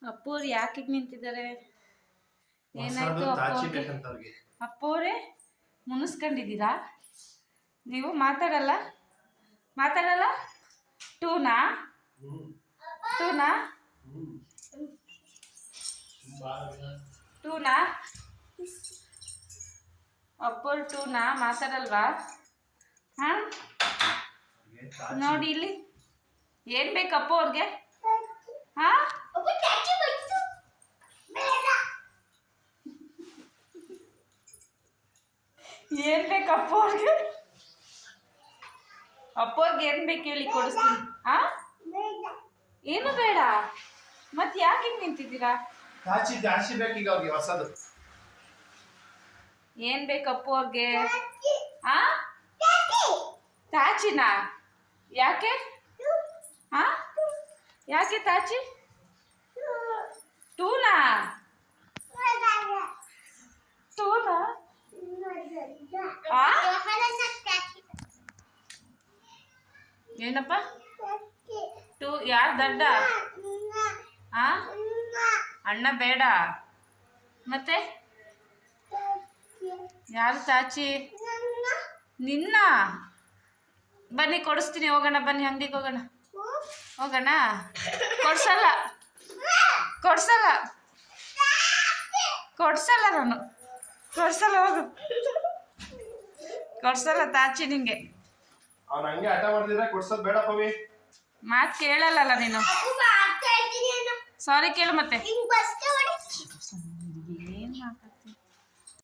ಅಪ್ಪೋರು ಯಾಕೆ ನಿಂತಿದ್ದಾರೆ? ಏನಾಯ್ತು ಅಪ್ಪೋರೆ? ಮುನಿಸ್ಕೊಂಡಿದ್ದೀರಾ ನೀವು? ಮಾತಾಡಲ್ಲ ಟೂನಾ ಅಪ್ಪೋರ್ ಟೂನಾ? ಮಾತಾಡಲ್ವಾ? ಹಾ ನೋಡಿ ಇಲ್ಲಿ ಏನ್ ಬೇಕಪ್ಪ ಅವ್ರಿಗೆ? ಹಾ ಏನ್ ಬೇಕಪ್ಪ ಅವ್ರಿಗೆ? ಅಪ್ಪವ್ರಿಗೆ ಏನ್ ಬೇಕು ಹೇಳಿ, ಕೊಡಿಸ್ತೀನಿ. ಆ ಏನು ಬೇಡ? ಮತ್ ಯಾಕೆ ಹಿಂಗ್ ನಿಂತಿದ್ದೀರಾ? ಏನ್ ಬೇಕಪ್ಪ ಅವ್ರಿಗೆ? ಆ ತಾಚಿನಾ? ಯಾಕೆ? ಹಾ ಯಾಕೆ ತಾಚಿ? ಟೂನಾ? ಏನಪ್ಪ ಟೂ? ಯಾರು ದಡ್ಡ? ಆ ಅಣ್ಣ ಬೇಡ ಮತ್ತೆ ಯಾರು ತಾಚಿ? ನಿನ್ನ? ಬನ್ನಿ ಕೊಡಿಸ್ತೀನಿ, ಹೋಗೋಣ ಬನ್ನಿ, ಅಂಗಡಿಗೆ ಹೋಗೋಣ. ಕೊಡ್ಸಲ್ಲ ನಾನು, ಹೋಗು. ಕೊಡ್ಸಲ್ಲ ತಾಚಿ ನಿಂಗೆ. ಮಾತು ಕೇಳಲ್ಲ ನೀನು. ಸಾರಿ ಕೇಳು ಮತ್ತೆ.